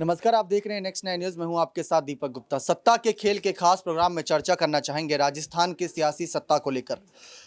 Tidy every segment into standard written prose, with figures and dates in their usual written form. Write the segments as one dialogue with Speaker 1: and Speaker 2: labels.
Speaker 1: नमस्कार, आप देख रहे हैं नेक्स्ट 9 न्यूज़। मैं हूं आपके साथ दीपक गुप्ता। सत्ता के खेल के खास प्रोग्राम में चर्चा करना चाहेंगे राजस्थान की सियासी सत्ता को लेकर।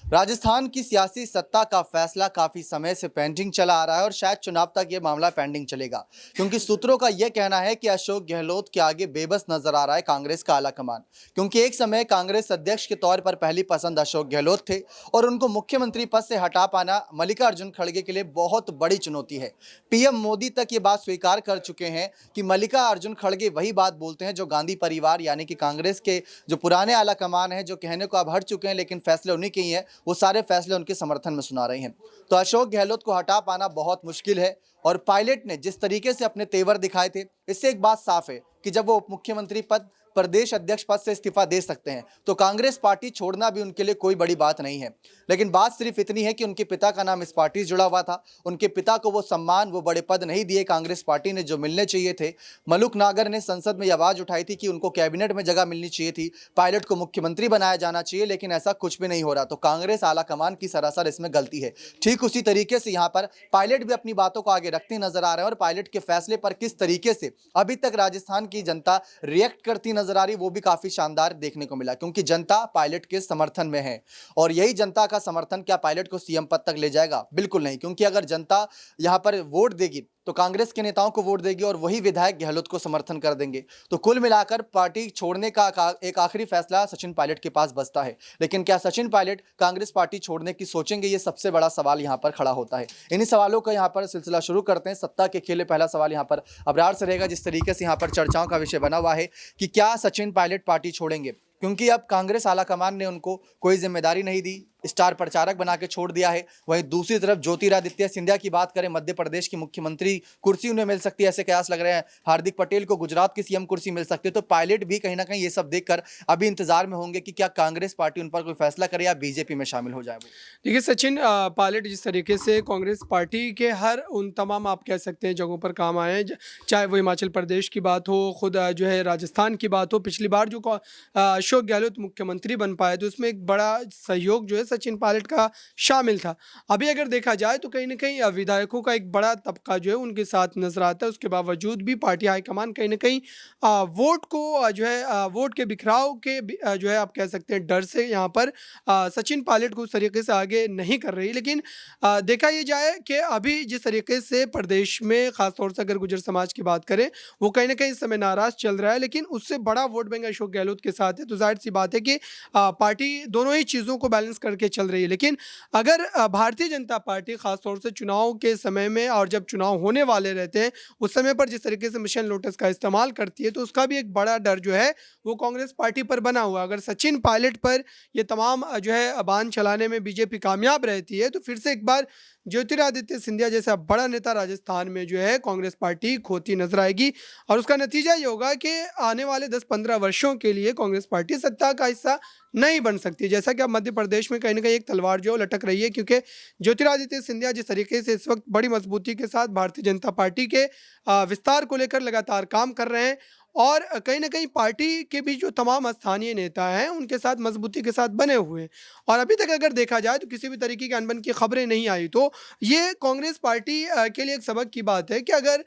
Speaker 1: राजस्थान की सियासी सत्ता का फैसला काफी समय से पेंडिंग चला आ रहा है और शायद चुनाव तक ये मामला पेंडिंग चलेगा, क्योंकि सूत्रों का यह कहना है कि अशोक गहलोत के आगे बेबस नजर आ रहा है कांग्रेस का आलाकमान। क्योंकि एक समय कांग्रेस अध्यक्ष के तौर पर पहली पसंद अशोक गहलोत थे और उनको मुख्यमंत्री पद से हटा पाना मल्लिकार्जुन खड़गे के लिए बहुत बड़ी चुनौती है। पीएम मोदी तक ये बात स्वीकार कर चुके हैं कि मल्लिकार्जुन खड़गे वही बात बोलते हैं जो गांधी परिवार यानी कि कांग्रेस के जो पुराने आला कमान है, जो कहने को अब हट चुके हैं, लेकिन फैसले उन्हीं के ही हैं, वो सारे फैसले उनके समर्थन में सुना रहे हैं। तो अशोक गहलोत को हटा पाना बहुत मुश्किल है। और पायलट ने जिस तरीके से अपने तेवर दिखाए थे, इससे एक बात साफ है कि जब वो उप मुख्यमंत्री पद, प्रदेश अध्यक्ष पद से इस्तीफा दे सकते हैं, तो कांग्रेस पार्टी छोड़ना भी उनके लिए कोई बड़ी बात नहीं है। लेकिन बात सिर्फ इतनी है कि उनके पिता का नाम इस पार्टी से जुड़ा हुआ था। उनके पिता को वो सम्मान, वो बड़े पद नहीं दिए कांग्रेस पार्टी ने जो मिलने चाहिए थे। मलुक नागर ने संसद में आवाज उठाई थी कि उनको कैबिनेट में जगह मिलनी चाहिए थी, पायलट को मुख्यमंत्री बनाया जाना चाहिए, लेकिन ऐसा कुछ भी नहीं हो रहा। तो कांग्रेस आला कमान की सरासर इसमें गलती है। ठीक उसी तरीके से यहाँ पर पायलट भी अपनी बातों को आगे रखते नजर आ रहे हैं और पायलट के फैसले पर किस तरीके से अभी तक राजस्थान की जनता रिएक्ट करती नजर आ रही, वो भी काफी शानदार देखने को मिला, क्योंकि जनता पायलट के समर्थन में है। और यही जनता का समर्थन क्या पायलट को सीएम पद तक ले जाएगा? बिल्कुल नहीं, क्योंकि अगर जनता यहां पर वोट देगी तो कांग्रेस के नेताओं को वोट देगी और वही विधायक गहलोत को समर्थन कर देंगे। तो कुल मिलाकर पार्टी छोड़ने का एक आखिरी फैसला सचिन पायलट के पास बचता है। लेकिन क्या सचिन पायलट कांग्रेस पार्टी छोड़ने की सोचेंगे? ये सबसे बड़ा सवाल यहां पर खड़ा होता है। इन्हीं सवालों का यहां पर सिलसिला शुरू करते हैं। सत्ता के खेल में पहला सवाल यहां पर अबरार से रहेगा, जिस तरीके से यहां पर चर्चाओं का विषय बना हुआ है कि क्या सचिन पायलट पार्टी छोड़ेंगे, क्योंकि अब कांग्रेस आलाकमान ने उनको कोई जिम्मेदारी नहीं दी, स्टार प्रचारक बना के छोड़ दिया है। वहीं दूसरी तरफ ज्योतिरादित्य सिंधिया की बात करें, मध्य प्रदेश की मुख्यमंत्री कुर्सी उन्हें मिल सकती है, ऐसे कयास लग रहे हैं। हार्दिक पटेल को गुजरात की सीएम कुर्सी मिल सकती है। तो पायलट भी कहीं ना कहीं ये सब देखकर अभी इंतजार में होंगे कि क्या कांग्रेस पार्टी उन पर कोई फैसला करे या बीजेपी में शामिल हो जाए। वो
Speaker 2: देखिए सचिन, पायलट जिस तरीके से कांग्रेस पार्टी के हर उन तमाम आप कह सकते हैं जगहों पर काम आए हैं, चाहे वो हिमाचल प्रदेश की बात हो, खुद जो है राजस्थान की बात हो। पिछली बार जो अशोक गहलोत मुख्यमंत्री बन पाए तो उसमें एक बड़ा सहयोग जो है सचिन पायलट का शामिल था। अभी अगर देखा जाए तो कहीं ना कहीं विधायकों का एक बड़ा तबका जो है उनके साथ नजर आता है। उसके बावजूद भी पार्टी हाईकमान कहीं ना कहीं वोट को जो है वोट के बिखराव के जो है आप कह सकते हैं डर से यहाँ पर सचिन पायलट को उस तरीके से आगे नहीं कर रही। लेकिन देखा ये जाए कि अभी जिस तरीके से प्रदेश में खासतौर से अगर गुजर समाज की बात करें, वो कहीं ना कहीं इस समय नाराज चल रहा है, लेकिन उससे बड़ा वोट बैंक अशोक गहलोत के साथ है। तो जाहिर सी बात है कि पार्टी दोनों ही चीज़ों को बैलेंस करके चल रही है। लेकिन अगर भारतीय जनता पार्टी खासतौर से चुनाव के समय में और जब चुनाव होने वाले रहते हैं उस समय पर जिस तरीके से मिशन लोटस का इस्तेमाल करती है, तो उसका भी एक बड़ा डर जो है वो कांग्रेस पार्टी पर बना हुआ। अगर सचिन पायलट पर ये तमाम जो है बांध चलाने में बीजेपी कामयाब रहती है तो फिर से एक बार ज्योतिरादित्य सिंधिया जैसा बड़ा नेता राजस्थान में जो है कांग्रेस पार्टी खोती नजर आएगी। और उसका नतीजा ये होगा कि आने वाले 10-15 वर्षों के लिए कांग्रेस पार्टी सत्ता का हिस्सा नहीं बन सकती। जैसा कि अब मध्य प्रदेश में कहीं ना कहीं एक तलवार जो है वो लटक रही है, क्योंकि ज्योतिरादित्य सिंधिया जिस तरीके से इस वक्त बड़ी मजबूती के साथ भारतीय जनता पार्टी के विस्तार को लेकर लगातार काम कर रहे हैं और कहीं न कहीं पार्टी के भी जो तमाम स्थानीय नेता हैं, उनके साथ मज़बूती के साथ बने हुए हैं। और अभी तक अगर देखा जाए तो किसी भी तरीके की अनबन की खबरें नहीं आई। तो ये कांग्रेस पार्टी के लिए एक सबक की बात है कि अगर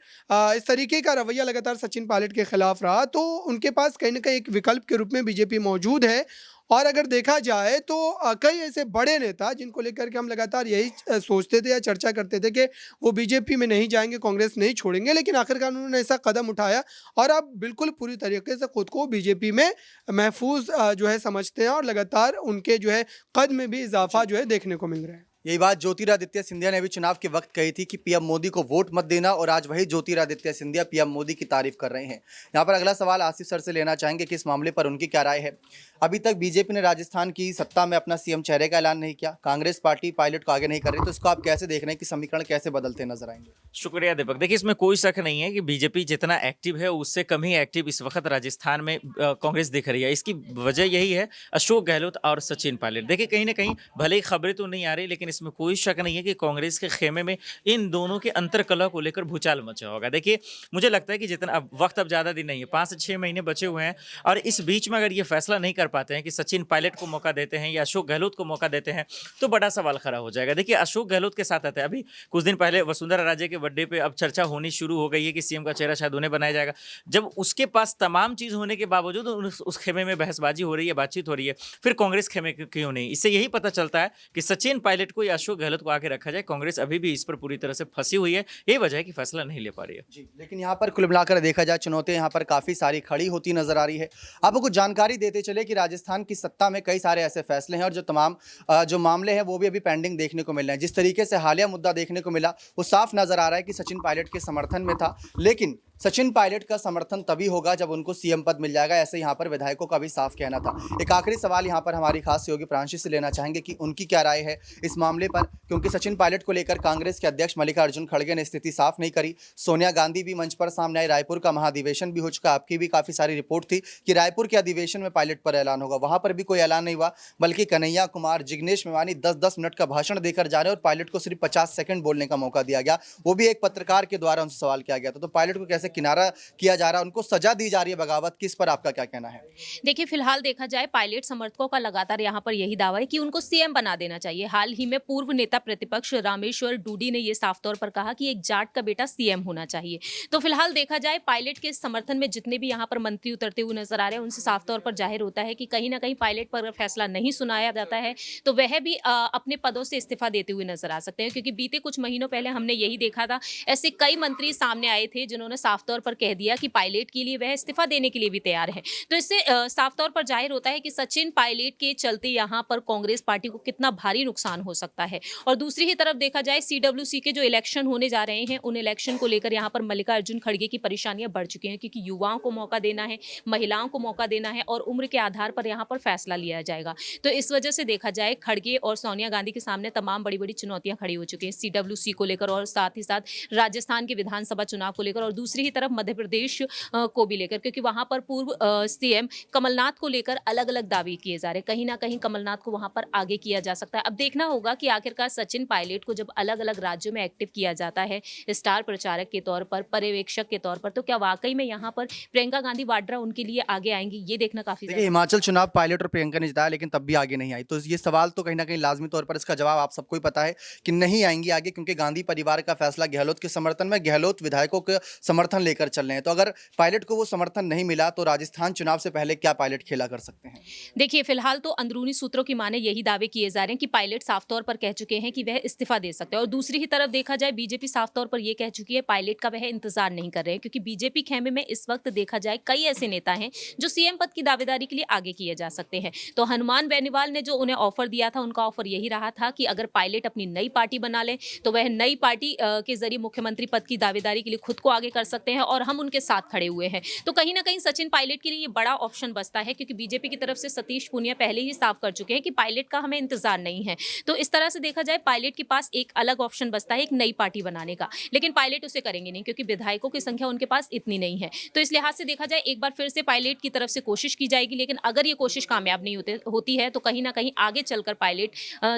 Speaker 2: इस तरीके का रवैया लगातार सचिन पायलट के खिलाफ रहा तो उनके पास कहीं न कहीं एक विकल्प के रूप में बीजेपी मौजूद है। और अगर देखा जाए तो कई ऐसे बड़े नेता जिनको लेकर के हम लगातार यही सोचते थे या चर्चा करते थे कि वो बीजेपी में नहीं जाएँगे, कांग्रेस नहीं छोड़ेंगे, लेकिन आखिरकार उन्होंने ऐसा कदम उठाया और अब बिल्कुल पूरी तरीके से खुद को बीजेपी में महफूज जो है समझते हैं और लगातार उनके जो है कद में भी इजाफा जो है देखने को मिल रहा है।
Speaker 1: यही बात ज्योतिरादित्य सिंधिया ने भी चुनाव के वक्त कही थी कि पीएम मोदी को वोट मत देना, और आज वही ज्योतिरादित्य सिंधिया पीएम मोदी की तारीफ कर रहे हैं। यहाँ पर अगला सवाल आसिफ सर से लेना चाहेंगे कि इस मामले पर उनकी क्या राय है। अभी तक बीजेपी ने राजस्थान की सत्ता में अपना सीएम चेहरे का ऐलान नहीं किया, कांग्रेस पार्टी पायलट को आगे नहीं कर रही, तो इसको आप कैसे देख रहे हैं कि समीकरण कैसे बदलते नजर आएंगे?
Speaker 3: शुक्रिया दीपक। देखिए, इसमें कोई शक नहीं है कि बीजेपी जितना एक्टिव है उससे कम ही एक्टिव इस वक्त राजस्थान में कांग्रेस दिख रही है। इसकी वजह यही है अशोक गहलोत और सचिन पायलट। देखिए, कहीं ना कहीं भले ही खबरें तो नहीं आ रही, लेकिन इसमें कोई शक नहीं है कि कांग्रेस के खेमे में इन दोनों के अंतर्कलह को लेकर भूचाल मचा होगा। देखिए, मुझे लगता है कि जितना अब वक्त अब ज़्यादा दिन नहीं है, 5 से 6 महीने बचे हुए हैं, और इस बीच में अगर ये फैसला नहीं कर पाते हैं कि सचिन पायलट को मौका देते हैं या अशोक गहलोत को मौका देते हैं, तो बड़ा सवाल खड़ा हो जाएगा। देखिए, अशोक गहलोत के साथ आता है, अभी कुछ दिन पहले वसुंधरा राजे के बर्थडे पे अब चर्चा होनी शुरू हो गई है कि सीएम का चेहरा शायद उन्हें बनाया जाएगा। जब उसके पास तमाम चीज़ होने के बावजूद उस खेमे में बहसबाजी हो रही है, बातचीत हो रही है, फिर कांग्रेस खेमे क्यों नहीं? इससे यही पता चलता है कि सचिन पायलट को या अशोक गहलोत को आगे रखा जाए। कांग्रेस अभी भी इस पर पूरी तरह से फंसी हुई है, यही वजह है कि फैसला नहीं ले पा रही है।
Speaker 1: जी, लेकिन यहाँ पर कुल मिलाकर देखा जाए चुनौतियाँ यहाँ पर काफ़ी सारी खड़ी होती नजर आ रही है। आपको कुछ जानकारी देते चले कि राजस्थान की सत्ता में कई सारे ऐसे फैसले हैं और जो मामले हैं वो भी अभी पेंडिंग देखने को मिल रहे हैं। जिस तरीके से हालिया मुद्दा देखने को मिला वो साफ नजर आ रहा है कि सचिन पायलट के समर्थन में था, लेकिन सचिन पायलट का समर्थन तभी होगा जब उनको सीएम पद मिल जाएगा, ऐसे यहाँ पर विधायकों का भी साफ कहना था। एक आखिरी सवाल यहाँ पर हमारी खास सहयोगी प्रांशी से लेना चाहेंगे कि उनकी क्या राय है इस मामले पर, क्योंकि सचिन पायलट को लेकर कांग्रेस के अध्यक्ष मल्लिकार्जुन खड़गे ने स्थिति साफ नहीं करी। सोनिया गांधी भी मंच पर सामने आई, रायपुर का महाधिवेशन भी हो चुका, आपकी भी काफ़ी सारी रिपोर्ट थी कि रायपुर के अधिवेशन में पायलट पर ऐलान होगा, वहाँ पर भी कोई ऐलान नहीं हुआ, बल्कि कन्हैया कुमार, जिग्नेश मेवानी 10-10 मिनट का भाषण देकर जा रहे हैं और पायलट को सिर्फ 50 सेकंड बोलने का मौका दिया गया, वो भी एक पत्रकार के द्वारा उनसे सवाल किया गया था। तो पायलट को कैसे किनारा किया जा रहा है, उनको सजा दी जा रही है बगावत की, इस पर आपका क्या कहना है?
Speaker 4: देखिए, फिलहाल देखा जाए पायलट समर्थकों का लगातार यहाँ पर यही दावा है कि उनको सीएम बना देना चाहिए। हाल ही में पूर्व नेता प्रतिपक्ष रामेश्वर डूडी ने ये साफ तौर पर कहा कि एक जाट का बेटा सीएम होना चाहिए। तो फिलहाल देखा जाए पायलट के समर्थन में जितने भी यहाँ पर मंत्री उतरते हुए नजर आ रहे हैं, उनसे साफ तौर पर जाहिर होता है कि कहीं ना कहीं पायलट पर अगर फैसला नहीं सुनाया जाता है तो वह भी अपने पदों से इस्तीफा देते हुए नजर आ सकते हैं, क्योंकि बीते कुछ महीनों पहले हमने यही देखा था, ऐसे कई मंत्री सामने आए थे जिन्होंने साफ तौर पर कह दिया कि पायलट के लिए वह इस्तीफा देने के लिए भी तैयार है। तो इससे साफ तौर पर जाहिर होता है कि सचिन पायलट के चलते यहाँ पर कांग्रेस पार्टी को कितना भारी नुकसान हो सकता है। और दूसरी ही तरफ देखा जाए सीडब्ल्यूसी के जो इलेक्शन होने जा रहे हैं, उन इलेक्शन को लेकर यहाँ पर मल्लिकार्जुन खड़गे की परेशानियां बढ़ चुकी हैं, क्योंकि युवाओं को मौका देना है, महिलाओं को मौका देना है और उम्र के आधार पर यहाँ पर फैसला लिया जाएगा। तो इस वजह से देखा जाए खड़गे और सोनिया गांधी के सामने तमाम बड़ी बड़ी चुनौतियां खड़ी हो चुकी हैं, सीडब्ल्यूसी को लेकर और साथ ही साथ राजस्थान के विधानसभा चुनाव को लेकर, और दूसरी ही तरफ मध्य प्रदेश को भी लेकर, क्योंकि वहां पर पूर्व सीएम कमलनाथ को लेकर अलग अलग दावे किए जा रहे हैं। कहीं ना कहीं कमलनाथ को वहां पर आगे किया जा सकता है। अब देखना होगा कि आखिरकार सचिन पायलट को जब अलग अलग राज्यों में एक्टिव किया जाता है स्टार प्रचारक के तौर पर, पर्यवेक्षक के तौर पर, तो क्या वाकई में यहाँ पर प्रियंका गांधी वाड्रा उनके लिए आगे आएंगी, ये देखना काफी
Speaker 1: देखिए, हिमाचल चुनाव पायलट और प्रियंका ने जिताया लेकिन तब भी आगे नहीं आई, तो ये सवाल तो कहीं ना कहीं लाजमी तौर पर इसका जवाब आप सबको ही पता है कि नहीं आएंगी आगे, क्योंकि गांधी परिवार का फैसला गहलोत के समर्थन में, गहलोत विधायकों के समर्थन लेकर चल रहे हैं। तो अगर पायलट को वो समर्थन नहीं मिला तो राजस्थान चुनाव से पहले क्या पायलट खेला कर सकते हैं?
Speaker 4: देखिए, फिलहाल तो अंदरूनी सूत्रों की माने यही दावे किए जा रहे हैं कि पायलट साफ तौर पर कह चुके हैं कि वह इस्तीफा दे सकते हैं, और दूसरी ही तरफ देखा जाए बीजेपी साफ तौर पर यह कह चुकी है पायलट का वह इंतजार नहीं कर रहे हैं, क्योंकि बीजेपी खेमे में इस वक्त देखा जाए कई ऐसे नेता हैं जो सीएम पद की दावेदारी के लिए आगे किए जा सकते हैं। तो हनुमान बेनीवाल ने जो उन्हें ऑफर दिया था, उनका ऑफर यही रहा था कि अगर पायलट अपनी नई पार्टी बना ले तो वह नई पार्टी के जरिए मुख्यमंत्री पद की दावेदारी के लिए खुद को आगे कर सकते हैं, और हम उनके साथ खड़े हुए हैं। तो कहीं ना कहीं सचिन पायलट के लिए ये बड़ा ऑप्शन बचता है, क्योंकि बीजेपी की तरफ से सतीश पूनिया पहले ही साफ कर चुके हैं कि पायलट का हमें इंतजार नहीं है। तो इस तरह से देखा जाए पायलट के पास एक अलग ऑप्शन बचता है, एक नई पार्टी बनाने का, लेकिन पायलट उसे करेंगे नहीं, क्योंकि विधायकों की संख्या उनके पास इतनी नहीं है। तो इस लिहाज से देखा जाए एक बार फिर से पायलट की तरफ से कोशिश की जाएगी, लेकिन अगर ये कोशिश कामयाब नहीं होती है तो कहीं ना कहीं आगे चलकर पायलट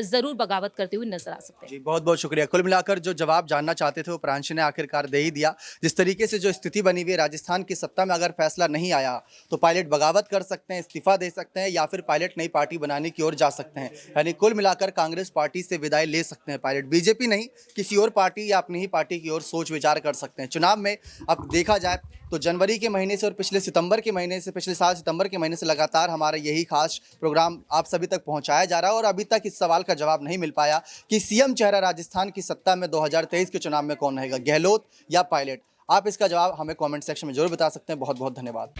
Speaker 4: जरूर बगावत करते हुए नजर आ सकते हैं।
Speaker 1: जी, बहुत बहुत शुक्रिया। कुल मिलाकर जो जवाब जानना चाहते थे वो प्रांशी ने आखिरकार दे ही दिया। जिस तरीके से जो स्थिति बनी हुई है राजस्थान की सत्ता में, अगर फैसला नहीं आया तो पायलट बगावत कर सकते हैं, इस्तीफा दे सकते हैं, या फिर पायलट नई पार्टी बनाने की ओर जा सकते हैं। यानी कुल मिलाकर कांग्रेस पार्टी से विदाई ले सकते हैं पायलट, बीजेपी नहीं, किसी और पार्टी या अपनी ही पार्टी की ओर सोच विचार कर सकते हैं। चुनाव में अब देखा जाए तो जनवरी के महीने से और पिछले साल सितंबर के महीने से लगातार हमारा यही खास प्रोग्राम आप सभी तक पहुंचाया जा रहा है, और अभी तक इस सवाल का जवाब नहीं मिल पाया कि सीएम चेहरा राजस्थान की सत्ता में 2023 के चुनाव में कौन रहेगा, गहलोत या पायलट? आप इसका जवाब हमें कमेंट सेक्शन में जरूर बता सकते हैं। बहुत बहुत धन्यवाद।